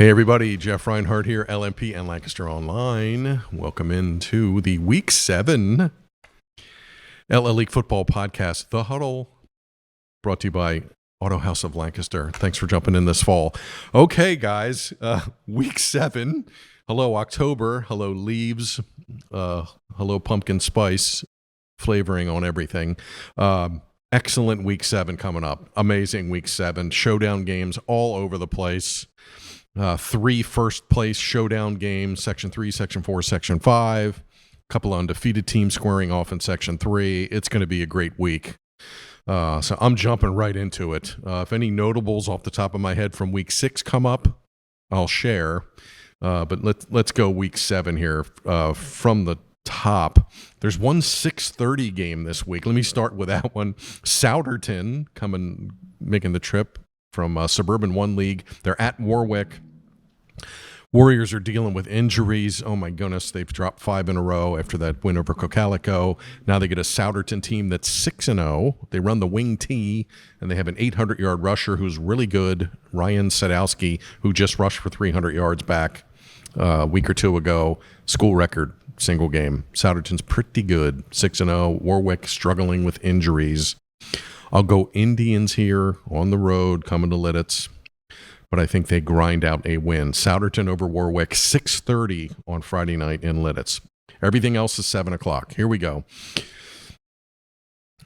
Hey everybody, Jeff Reinhart here, LMP and Lancaster Online. Welcome into the Week 7 LL League Football Podcast, The Huddle, brought to you by Auto House of Lancaster. Thanks for jumping in this fall. Okay, guys, Week 7. Hello, October. Hello, leaves. Hello, pumpkin spice flavoring on everything. Excellent Week 7 coming up. Amazing Week 7. Showdown games all over the place. 3 first place showdown games, Section 3, Section 4, Section 5. A couple of undefeated teams squaring off in Section 3. It's going to be a great week. So I'm jumping right into it. If any notables off the top of my head from Week 6 come up, I'll share. But let's go Week 7 here from the top. There's one 6:30 game this week. Let me start with that one. Souderton making the trip from Suburban 1 League. They're at Warwick. Warriors are dealing with injuries. Oh, my goodness. They've dropped 5 in a row after that win over Cocalico. Now they get a Souderton team that's 6-0. They run the wing T, and they have an 800-yard rusher who's really good, Ryan Sadowski, who just rushed for 300 yards back a week or two ago. School record, single game. Souderton's pretty good, 6-0. Warwick struggling with injuries. I'll go Indians here on the road, coming to Lidditz, but I think they grind out a win. Souderton over Warwick, 6:30 on Friday night in Lidditz. Everything else is 7 o'clock. Here we go.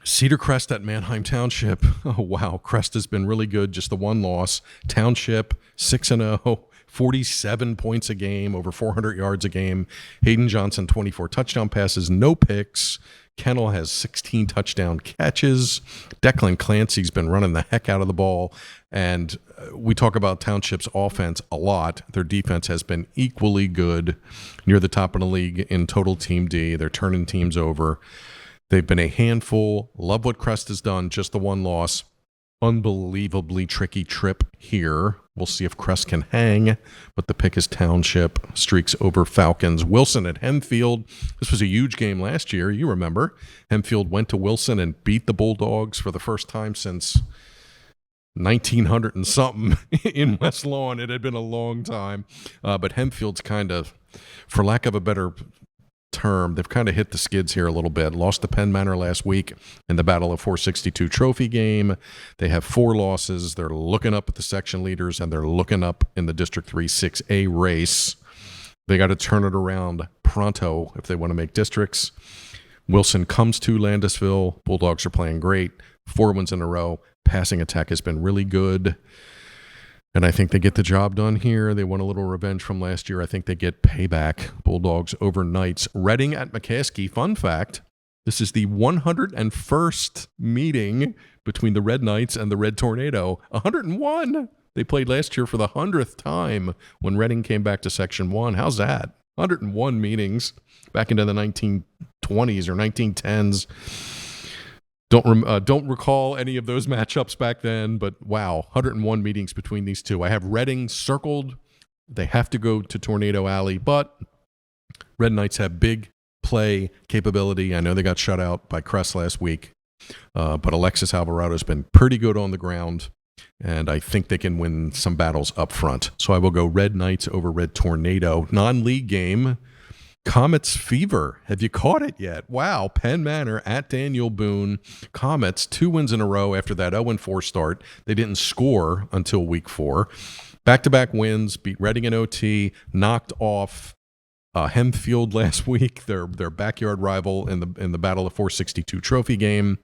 Cedar Crest at Manheim Township. Oh, wow. Crest has been really good, just the one loss. Township, 6-0, 47 points a game, over 400 yards a game. Hayden Johnson, 24 touchdown passes, no picks. Kennel has 16 touchdown catches. Declan Clancy's been running the heck out of the ball. And we talk about Township's offense a lot. Their defense has been equally good, near the top of the league in total Team D. They're turning teams over. They've been a handful. Love what Crest has done, just the one loss. Unbelievably tricky trip here. We'll see if Crest can hang, but the pick is Township. Streaks over Falcons. Wilson at Hempfield. This was a huge game last year. You remember. Hempfield went to Wilson and beat the Bulldogs for the first time since 1900 and something in West Lawn. It had been a long time. But Hempfield's kind of, for lack of a better term, they've kind of hit the skids here a little bit. Lost to Penn Manor last week in the Battle of 462 trophy game. They have 4 losses. They're looking up at the section leaders, and they're looking up in the District 3 6A race. They got to turn it around pronto if they want to make districts. Wilson comes to Landisville. Bulldogs are playing great. 4 wins in a row. Passing attack has been really good. And I think they get the job done here. They want a little revenge from last year. I think they get payback. Bulldogs over Knights. Reading at McCaskey. Fun fact, this is the 101st meeting between the Red Knights and the Red Tornado. 101. They played last year for the 100th time when Reading came back to Section 1. How's that? 101 meetings back into the 1920s or 1910s. Don't recall any of those matchups back then, but wow, 101 meetings between these two. I have Reading circled. They have to go to Tornado Alley, but Red Knights have big play capability. I know they got shut out by Crest last week, but Alexis Alvarado's been pretty good on the ground, and I think they can win some battles up front. So I will go Red Knights over Red Tornado. Non-league game. Comets Fever. Have you caught it yet? Wow. Penn Manor at Daniel Boone. Comets, 2 wins in a row after that 0-4 start. They didn't score until week 4. Back-to-back wins, beat Reading in OT, knocked off Hempfield last week, their backyard rival in the Battle of 462 trophy game.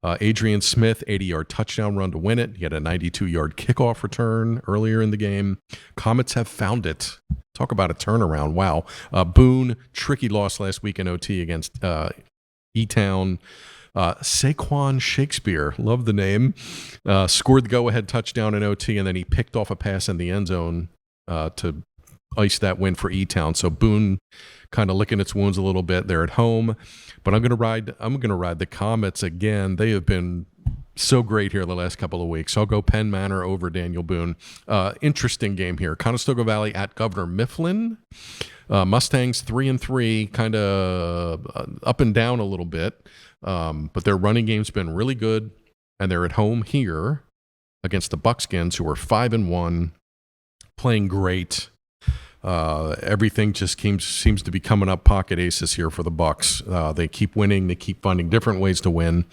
Adrian Smith, 80-yard touchdown run to win it. He had a 92-yard kickoff return earlier in the game. Comets have found it. Talk about a turnaround. Wow. Boone, tricky loss last week in OT against E-Town. Saquon Shakespeare, love the name, scored the go-ahead touchdown in OT, and then he picked off a pass in the end zone to ice that win for E-Town. So Boone kind of licking its wounds a little bit. They're at home, but I'm going to ride the Comets again. They have been so great here the last couple of weeks. I'll go Penn Manor over Daniel Boone. Interesting game here. Conestoga Valley at Governor Mifflin. Mustangs 3-3, kind of up and down a little bit, but their running game's been really good, and they're at home here against the Buckskins, who are 5-1. playing great. Everything just seems to be coming up pocket aces here for the Bucks. They keep winning. They keep finding different ways to win.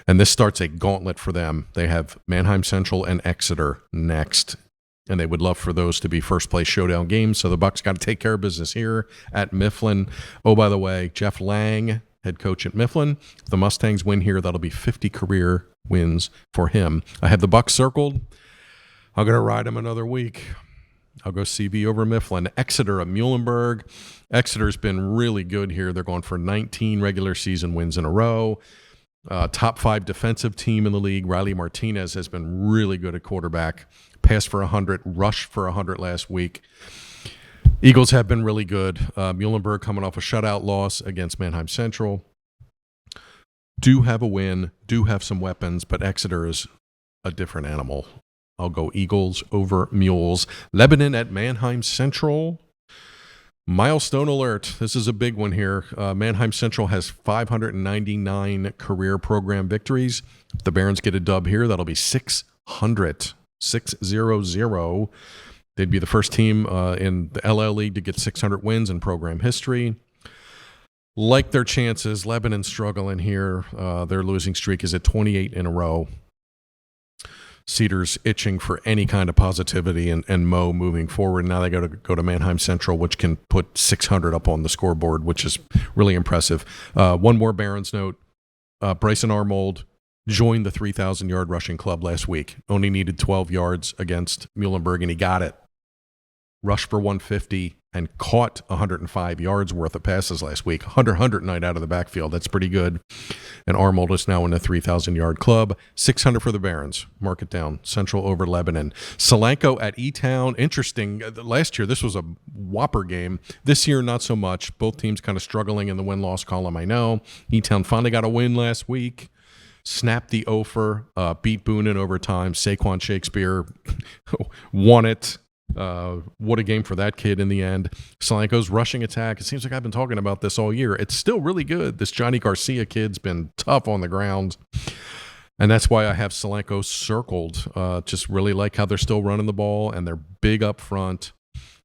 And this starts a gauntlet for them. They have Mannheim Central and Exeter next. And they would love for those to be first-place showdown games. So the Bucks got to take care of business here at Mifflin. Oh, by the way, Jeff Lang, head coach at Mifflin. If the Mustangs win here, that'll be 50 career wins for him. I have the Bucks circled. I'm going to ride them another week. I'll go CB over Mifflin. Exeter at Muhlenberg. Exeter's been really good here. They're going for 19 regular season wins in a row. Top 5 defensive team in the league. Riley Martinez has been really good at quarterback. Passed for 100, rushed for 100 last week. Eagles have been really good. Muhlenberg coming off a shutout loss against Mannheim Central. Do have a win, do have some weapons, but Exeter is a different animal. I'll go Eagles over Mules. Lebanon at Mannheim Central. Milestone alert. This is a big one here. Mannheim Central has 599 career program victories. If the Barons get a dub here, that'll be 600. 600. They'd be the first team in the LL League to get 600 wins in program history. Like their chances, Lebanon's struggling here. Their losing streak is at 28 in a row. Cedar's itching for any kind of positivity and Mo moving forward. Now they got to go to Mannheim Central, which can put 600 up on the scoreboard, which is really impressive. One more Barons note. Bryson Armold joined the 3,000-yard rushing club last week. Only needed 12 yards against Muhlenberg, and he got it. Rushed for 150 and caught 105 yards worth of passes last week. 100 night out of the backfield. That's pretty good. And Armold is now in the 3,000-yard club. 600 for the Barons. Mark it down. Central over Lebanon. Solanco at E-Town. Interesting. Last year, this was a whopper game. This year, not so much. Both teams kind of struggling in the win-loss column, I know. E-Town finally got a win last week. Snapped the offer, beat Boone in overtime. Saquon Shakespeare won it. What a game for that kid in the end. Solanco's rushing attack. It seems like I've been talking about this all year. It's still really good. This Johnny Garcia kid's been tough on the ground. And that's why I have Solanco circled. Just really like how they're still running the ball, and they're big up front.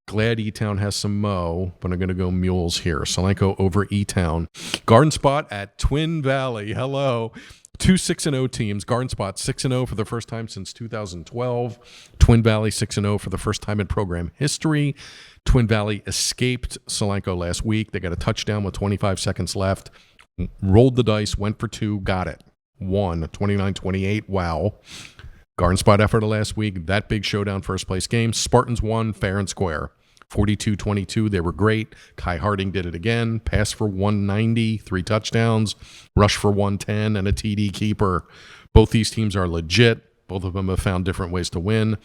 Glad E-Town has some Mo, but I'm going to go Mules here. Solanco over E-Town. Garden Spot at Twin Valley. Hello. 2 6-0 teams. Garden Spot 6-0 for the first time since 2012. Twin Valley 6-0 for the first time in program history. Twin Valley escaped Solanco last week. They got a touchdown with 25 seconds left. Rolled the dice, went for 2, got it. Won 29-28. Wow. Garden Spot effort of last week. That big showdown first place game. Spartans won fair and square. 42-22. They were great. Kai Harding did it again. Pass for 190, 3 touchdowns, rush for 110, and a TD keeper. Both these teams are legit. Both of them have found different ways to win.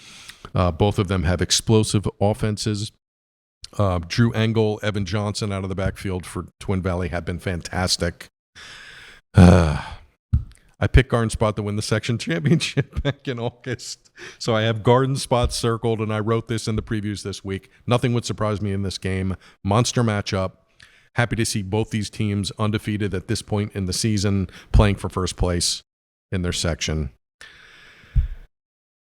Both of them have explosive offenses. Drew Engel, Evan Johnson out of the backfield for Twin Valley have been fantastic. I picked Garden Spot to win the section championship back in August. So I have Garden Spot circled, and I wrote this in the previews this week. Nothing would surprise me in this game. Monster matchup. Happy to see both these teams undefeated at this point in the season, playing for first place in their section.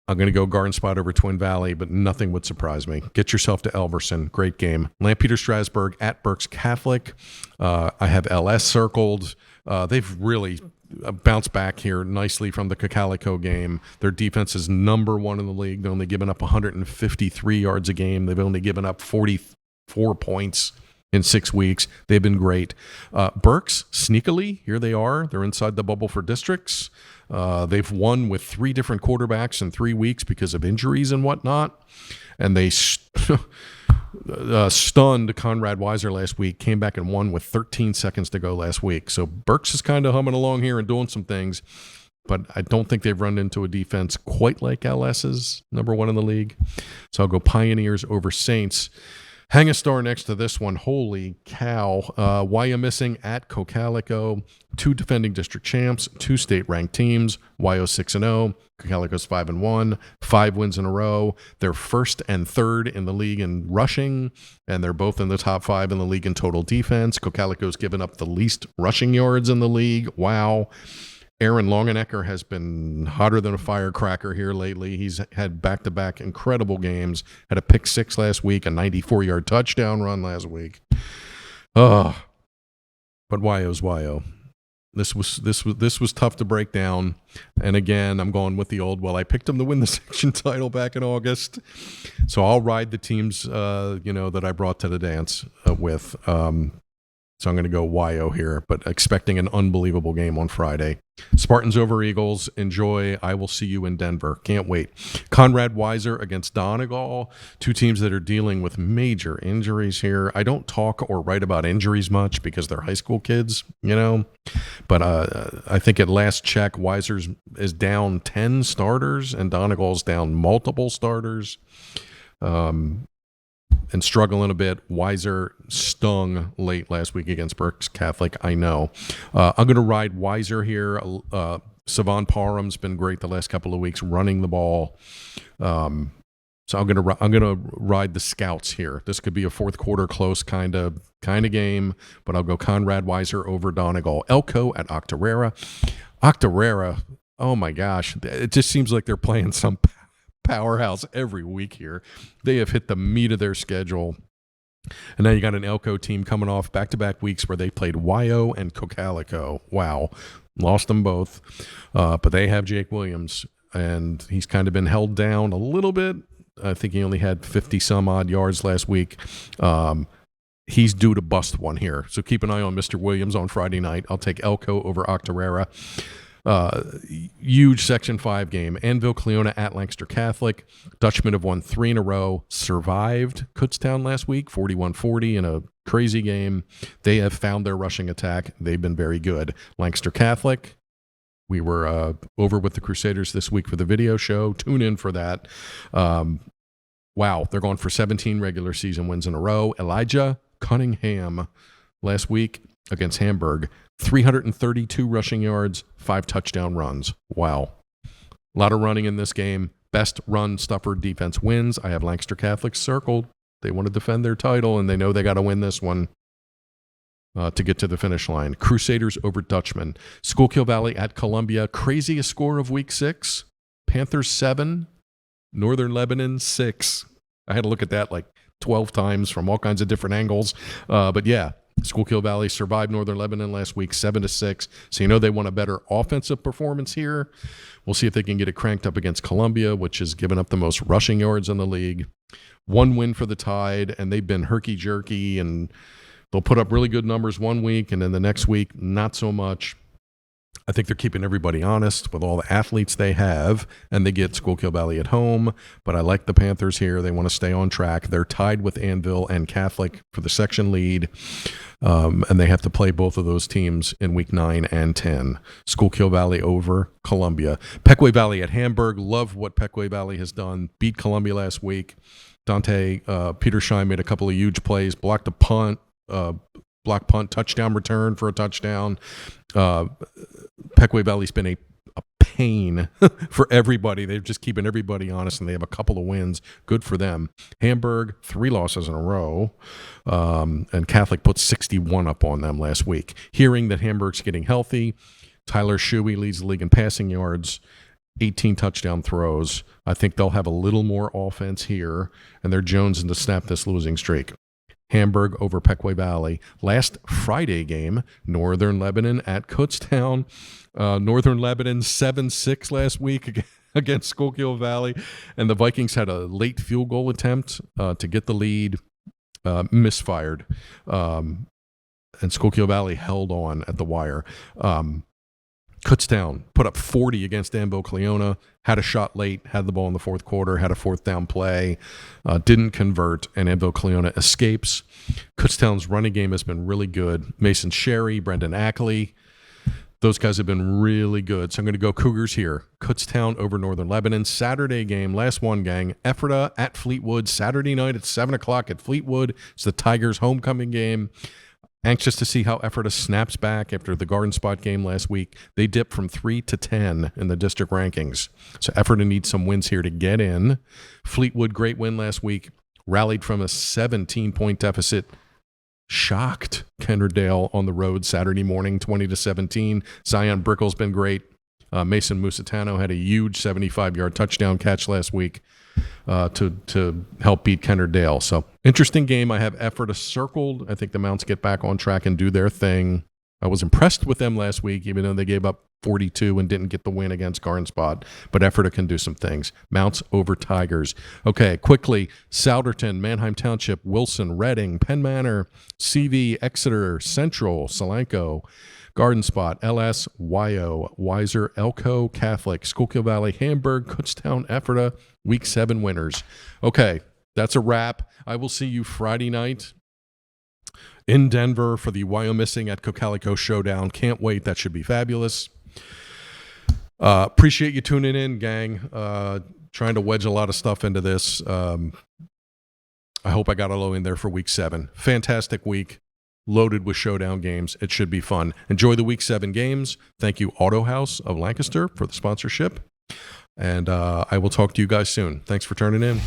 I'm going to go Garden Spot over Twin Valley, but nothing would surprise me. Get yourself to Elverson. Great game. Lampeter Strasburg at Berks Catholic. I have LS circled. They've really bounced back here nicely from the Cocalico game. Their defense is number 1 in the league. They've only given up 153 yards a game. They've only given up 44 points in 6 weeks. They've been great. Berks, sneakily, here they are. They're inside the bubble for districts. They've won with 3 different quarterbacks in 3 weeks because of injuries and whatnot. And they stunned Conrad Weiser last week, came back and won with 13 seconds to go last week. So Berks is kind of humming along here and doing some things, but I don't think they've run into a defense quite like LS's, number 1 in the league. So I'll go Pioneers over Saints. Hang a star next to this one. Holy cow. Wyomissing at Cocalico. 2 defending district champs, 2 state-ranked teams. Wyo 6-0. Cocalico's 5-1. 5 wins in a row. They're first and third in the league in rushing, and they're both in the top 5 in the league in total defense. Cocalico's given up the least rushing yards in the league. Wow. Aaron Longenecker has been hotter than a firecracker here lately. He's had back-to-back incredible games. Had a pick six last week, a 94-yard touchdown run last week. But Yo's Yo. This was tough to break down. And again, I'm going with the old, well, I picked him to win the section title back in August. So I'll ride the teams, that I brought to the dance with. So I'm going to go Yo here, but expecting an unbelievable game on Friday. Spartans over Eagles. Enjoy. I will see you in Denver. Can't wait. Conrad Weiser against Donegal. Two teams that are dealing with major injuries here. I don't talk or write about injuries much because they're high school kids, But I think at last check, Weiser is down 10 starters and Donegal's down multiple starters. And struggling a bit. Weiser stung late last week against Berks Catholic, I know. I'm going to ride Weiser here. Savon Parham's been great the last couple of weeks running the ball. So I'm going to ride the Scouts here. This could be a fourth quarter close kind of game, but I'll go Conrad Weiser over Donegal. Elko at Octorara. Octorara, oh my gosh, it just seems like they're playing some powerhouse every week here. They have hit the meat of their schedule. And now you got an Elko team coming off back-to-back weeks where they played Wyo and Cocalico. Wow. Lost them both. But they have Jake Williams, and he's kind of been held down a little bit. I think he only had 50-some-odd yards last week. He's due to bust one here. So keep an eye on Mr. Williams on Friday night. I'll take Elko over Octorara. Huge Section 5 game. Anvil Cleona at Lancaster Catholic. Dutchmen have won 3 in a row. Survived Kutztown last week, 41-40 in a crazy game. They have found their rushing attack. They've been very good. Lancaster Catholic, we were over with the Crusaders this week for the video show. Tune in for that. Wow, they're going for 17 regular season wins in a row. Elijah Cunningham last week against Hamburg. 332 rushing yards, 5 touchdown runs. Wow. A lot of running in this game. Best run stuffer defense wins. I have Lancaster Catholic circled. They want to defend their title, and they know they got to win this one to get to the finish line. Crusaders over Dutchmen. Schuylkill Valley at Columbia. Craziest score of week 6. Panthers 7, Northern Lebanon 6. I had to look at that like 12 times from all kinds of different angles. But yeah. Schuylkill Valley survived Northern Lebanon last week, 7-6. So they want a better offensive performance here. We'll see if they can get it cranked up against Columbia, which has given up the most rushing yards in the league. 1 win for the Tide, and they've been herky-jerky, and they'll put up really good numbers one week, and then the next week, not so much. I think they're keeping everybody honest with all the athletes they have, and they get Schuylkill Valley at home. But I like the Panthers here. They want to stay on track. They're tied with Anvil and Catholic for the section lead, and they have to play both of those teams in week 9 and 10. Schuylkill Valley over Columbia. Pequea Valley at Hamburg. Love what Pequea Valley has done. Beat Columbia last week. Dante Petershine made a couple of huge plays, blocked a punt, block punt, touchdown return for a touchdown. Pequea Valley's been a pain for everybody. They're just keeping everybody honest, and they have a couple of wins. Good for them. Hamburg, 3 losses in a row, and Catholic put 61 up on them last week. Hearing that Hamburg's getting healthy, Tyler Shuey leads the league in passing yards, 18 touchdown throws. I think they'll have a little more offense here, and they're jonesing to snap this losing streak. Hamburg over Pequea Valley. Last Friday game, Northern Lebanon at Kutztown. Northern Lebanon 7-6 last week against Schuylkill Valley. And the Vikings had a late field goal attempt to get the lead, misfired. And Schuylkill Valley held on at the wire. Kutztown put up 40 against Anvil Cleona, had a shot late, had the ball in the fourth quarter, had a 4th down play, didn't convert, and Anvil Cleona escapes. Kutztown's running game has been really good. Mason Sherry, Brendan Ackley, those guys have been really good. So I'm going to go Cougars here. Kutztown over Northern Lebanon. Saturday game, last one, gang. Ephrata at Fleetwood, Saturday night at 7 o'clock at Fleetwood. It's the Tigers' homecoming game. Anxious to see how Ephrata snaps back after the Garden Spot game last week. They dipped from 3 to 10 in the district rankings. So Ephrata needs some wins here to get in. Fleetwood, great win last week. Rallied from a 17-point deficit shocked Kenderdale on the road Saturday morning, 20-17. Zion Brickle's been great. Mason Musitano had a huge 75-yard touchdown catch last week to help beat Kenderdale. So interesting game. I have Ephrata circled. I think the Mounts get back on track and do their thing. I was impressed with them last week, even though they gave up 42 and didn't get the win against Garden Spot. But Ephrata can do some things. Mounts over Tigers. Okay, quickly. Souderton, Manheim Township, Wilson, Reading, Penn Manor, CV, Exeter, Central, Solanco, Garden Spot, LS, YO, Weiser, Elko, Catholic, Schuylkill Valley, Hamburg, Kutztown, Ephrata, Week 7 winners. Okay, that's a wrap. I will see you Friday night in Denver for the Wyomissing at Cocalico Showdown. Can't wait. That should be fabulous. Appreciate you tuning in, gang. Trying to wedge a lot of stuff into this. I hope I got a low in there for Week 7. Fantastic week. Loaded with showdown games. It should be fun. Enjoy the Week 7 games. Thank you, Auto House of Lancaster, for the sponsorship. And I will talk to you guys soon. Thanks for turning in.